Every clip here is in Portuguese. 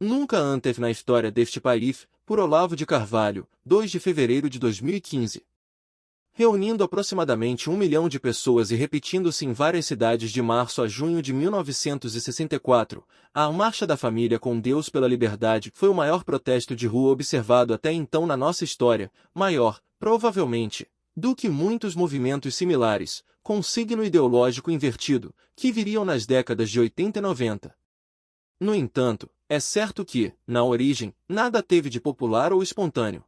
Nunca antes na história deste país, por Olavo de Carvalho, 2 de fevereiro de 2015. Reunindo aproximadamente 1 milhão de pessoas e repetindo-se em várias cidades de março a junho de 1964, a Marcha da Família com Deus pela Liberdade foi o maior protesto de rua observado até então na nossa história, maior, provavelmente, do que muitos movimentos similares, com signo ideológico invertido, que viriam nas décadas de 80 e 90. No entanto, é certo que, na origem, nada teve de popular ou espontâneo.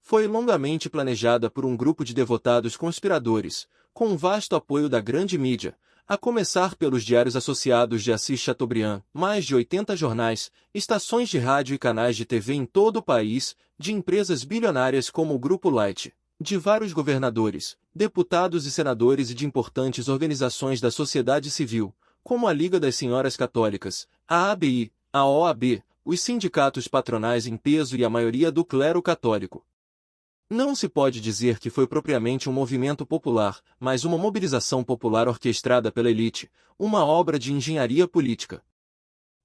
Foi longamente planejada por um grupo de devotados conspiradores, com um vasto apoio da grande mídia, a começar pelos diários associados de Assis Chateaubriand, mais de 80 jornais, estações de rádio e canais de TV em todo o país, de empresas bilionárias como o Grupo Light, de vários governadores, deputados e senadores e de importantes organizações da sociedade civil, como a Liga das Senhoras Católicas, a ABI, a OAB, os sindicatos patronais em peso e a maioria do clero católico. Não se pode dizer que foi propriamente um movimento popular, mas uma mobilização popular orquestrada pela elite, uma obra de engenharia política.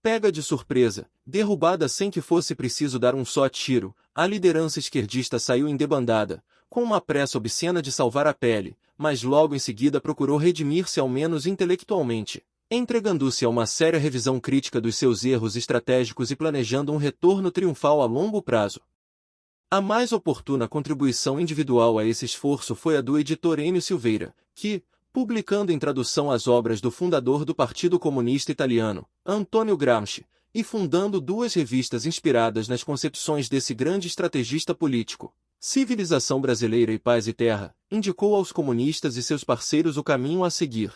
Pega de surpresa, derrubada sem que fosse preciso dar um só tiro, a liderança esquerdista saiu em debandada, com uma pressa obscena de salvar a pele, mas logo em seguida procurou redimir-se ao menos intelectualmente, entregando-se a uma séria revisão crítica dos seus erros estratégicos e planejando um retorno triunfal a longo prazo. A mais oportuna contribuição individual a esse esforço foi a do editor Enio Silveira, que, publicando em tradução as obras do fundador do Partido Comunista Italiano, Antonio Gramsci, e fundando duas revistas inspiradas nas concepções desse grande estrategista político, Civilização Brasileira e Paz e Terra, indicou aos comunistas e seus parceiros o caminho a seguir.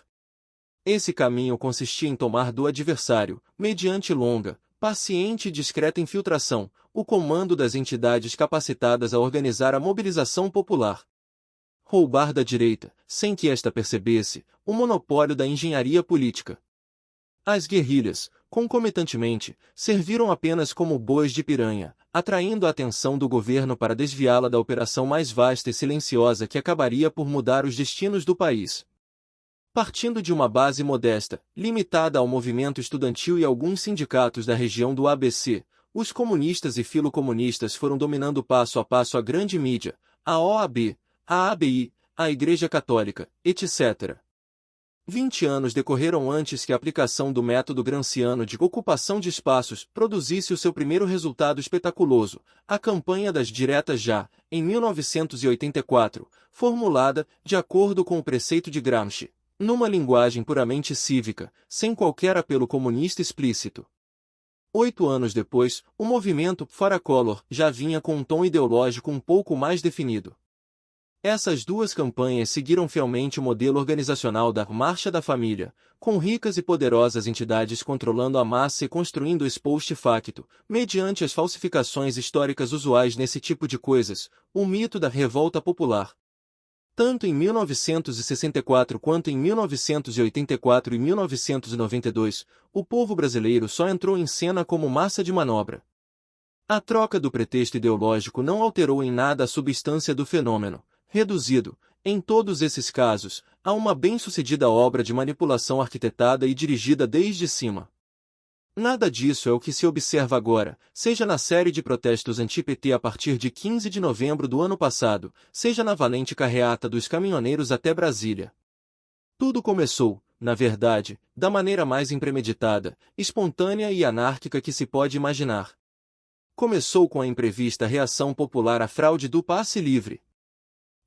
Esse caminho consistia em tomar do adversário, mediante longa, paciente e discreta infiltração, o comando das entidades capacitadas a organizar a mobilização popular. Roubar da direita, sem que esta percebesse, o monopólio da engenharia política. As guerrilhas, concomitantemente, serviram apenas como bois de piranha, atraindo a atenção do governo para desviá-la da operação mais vasta e silenciosa que acabaria por mudar os destinos do país. Partindo de uma base modesta, limitada ao movimento estudantil e alguns sindicatos da região do ABC, os comunistas e filocomunistas foram dominando passo a passo a grande mídia, a OAB, a ABI, a Igreja Católica, etc. 20 anos decorreram antes que a aplicação do método gramsciano de ocupação de espaços produzisse o seu primeiro resultado espetaculoso, a campanha das diretas já, em 1984, formulada, de acordo com o preceito de Gramsci, numa linguagem puramente cívica, sem qualquer apelo comunista explícito. 8 anos depois, o movimento Fara-Collor já vinha com um tom ideológico um pouco mais definido. Essas duas campanhas seguiram fielmente o modelo organizacional da Marcha da Família, com ricas e poderosas entidades controlando a massa e construindo o ex-post facto, mediante as falsificações históricas usuais nesse tipo de coisas, o mito da revolta popular. Tanto em 1964 quanto em 1984 e 1992, o povo brasileiro só entrou em cena como massa de manobra. A troca do pretexto ideológico não alterou em nada a substância do fenômeno, reduzido, em todos esses casos, a uma bem-sucedida obra de manipulação arquitetada e dirigida desde cima. Nada disso é o que se observa agora, seja na série de protestos anti-PT a partir de 15 de novembro do ano passado, seja na valente carreata dos caminhoneiros até Brasília. Tudo começou, na verdade, da maneira mais impremeditada, espontânea e anárquica que se pode imaginar. Começou com a imprevista reação popular à fraude do passe livre.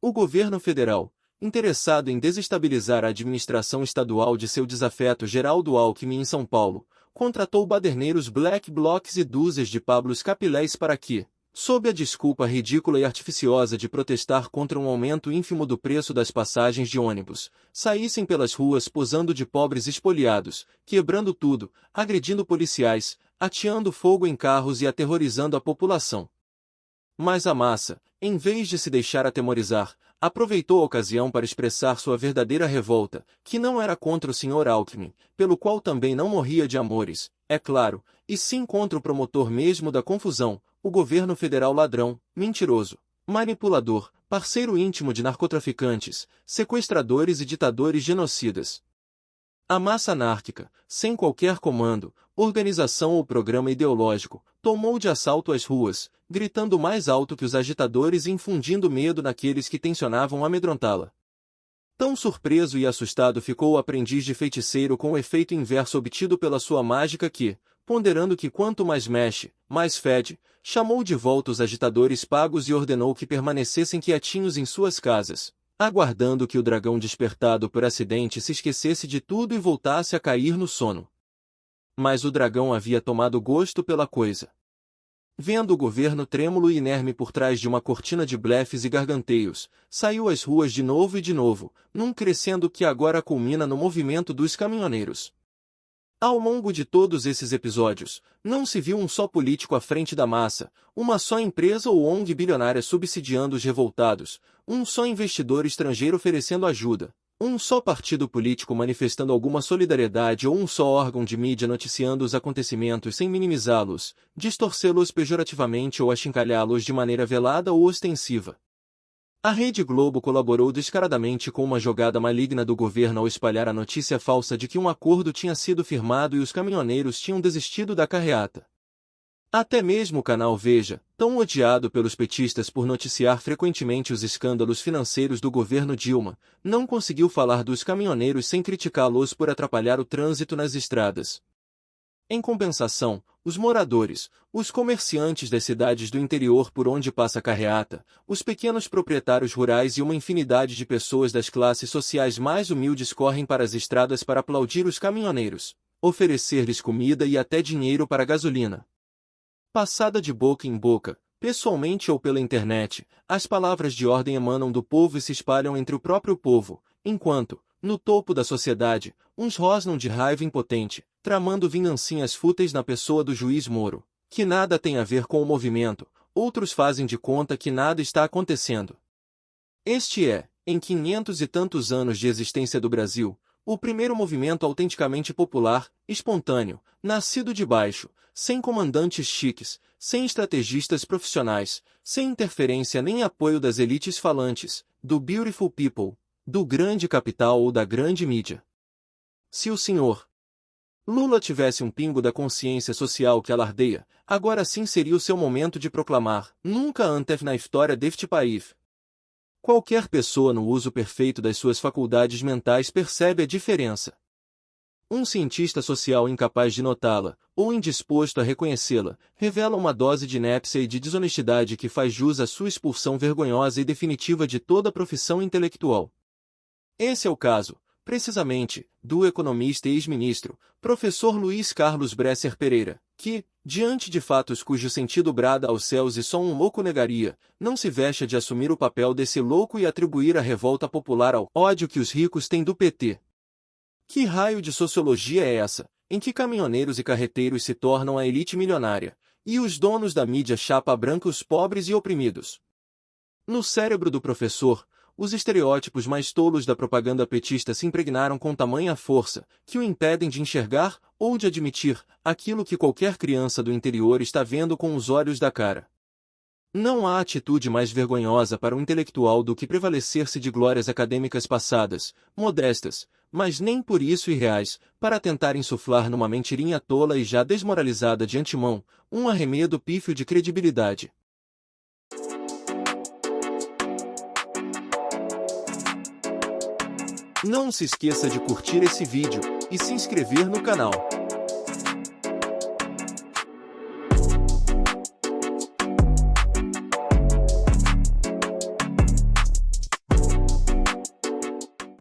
O governo federal, interessado em desestabilizar a administração estadual de seu desafeto Geraldo Alckmin em São Paulo, contratou baderneiros black blocs e dúzias de Pablos Capilés para que, sob a desculpa ridícula e artificiosa de protestar contra um aumento ínfimo do preço das passagens de ônibus, saíssem pelas ruas posando de pobres espoliados, quebrando tudo, agredindo policiais, ateando fogo em carros e aterrorizando a população. Mas a massa, em vez de se deixar atemorizar, aproveitou a ocasião para expressar sua verdadeira revolta, que não era contra o Sr. Alckmin, pelo qual também não morria de amores, é claro, e sim contra o promotor mesmo da confusão, o governo federal ladrão, mentiroso, manipulador, parceiro íntimo de narcotraficantes, sequestradores e ditadores genocidas. A massa anárquica, sem qualquer comando, organização ou programa ideológico, tomou de assalto as ruas, gritando mais alto que os agitadores e infundindo medo naqueles que tensionavam amedrontá-la. Tão surpreso e assustado ficou o aprendiz de feiticeiro com o efeito inverso obtido pela sua mágica que, ponderando que quanto mais mexe, mais fede, chamou de volta os agitadores pagos e ordenou que permanecessem quietinhos em suas casas, aguardando que o dragão despertado por acidente se esquecesse de tudo e voltasse a cair no sono. Mas o dragão havia tomado gosto pela coisa. Vendo o governo trêmulo e inerme por trás de uma cortina de blefes e garganteios, saiu às ruas de novo, num crescendo que agora culmina no movimento dos caminhoneiros. Ao longo de todos esses episódios, não se viu um só político à frente da massa, uma só empresa ou ONG bilionária subsidiando os revoltados, um só investidor estrangeiro oferecendo ajuda, um só partido político manifestando alguma solidariedade ou um só órgão de mídia noticiando os acontecimentos sem minimizá-los, distorcê-los pejorativamente ou achincalhá-los de maneira velada ou ostensiva. A Rede Globo colaborou descaradamente com uma jogada maligna do governo ao espalhar a notícia falsa de que um acordo tinha sido firmado e os caminhoneiros tinham desistido da carreata. Até mesmo o canal Veja, tão odiado pelos petistas por noticiar frequentemente os escândalos financeiros do governo Dilma, não conseguiu falar dos caminhoneiros sem criticá-los por atrapalhar o trânsito nas estradas. Em compensação, os moradores, os comerciantes das cidades do interior por onde passa a carreata, os pequenos proprietários rurais e uma infinidade de pessoas das classes sociais mais humildes correm para as estradas para aplaudir os caminhoneiros, oferecer-lhes comida e até dinheiro para gasolina. Passada de boca em boca, pessoalmente ou pela internet, as palavras de ordem emanam do povo e se espalham entre o próprio povo, enquanto, no topo da sociedade, uns rosnam de raiva impotente, tramando vingancinhas fúteis na pessoa do juiz Moro, que nada tem a ver com o movimento, outros fazem de conta que nada está acontecendo. Este é, em 500 e tantos anos de existência do Brasil, o primeiro movimento autenticamente popular, espontâneo, nascido de baixo, sem comandantes chiques, sem estrategistas profissionais, sem interferência nem apoio das elites falantes, do beautiful people, do grande capital ou da grande mídia. Se o senhor Lula tivesse um pingo da consciência social que alardeia, agora sim seria o seu momento de proclamar, nunca antes na história deste país. Qualquer pessoa no uso perfeito das suas faculdades mentais percebe a diferença. Um cientista social incapaz de notá-la, ou indisposto a reconhecê-la, revela uma dose de inépcia e de desonestidade que faz jus à sua expulsão vergonhosa e definitiva de toda a profissão intelectual. Esse é o caso, precisamente, do economista e ex-ministro, professor Luiz Carlos Bresser Pereira, que, diante de fatos cujo sentido brada aos céus e só um louco negaria, não se vexa de assumir o papel desse louco e atribuir a revolta popular ao ódio que os ricos têm do PT. Que raio de sociologia é essa, em que caminhoneiros e carreteiros se tornam a elite milionária, e os donos da mídia chapa branca os pobres e oprimidos? No cérebro do professor, os estereótipos mais tolos da propaganda petista se impregnaram com tamanha força, que o impedem de enxergar, ou de admitir, aquilo que qualquer criança do interior está vendo com os olhos da cara. Não há atitude mais vergonhosa para um intelectual do que prevalecer-se de glórias acadêmicas passadas, modestas, mas nem por isso irreais, para tentar insuflar numa mentirinha tola e já desmoralizada de antemão, um arremedo pífio de credibilidade. Não se esqueça de curtir esse vídeo e se inscrever no canal.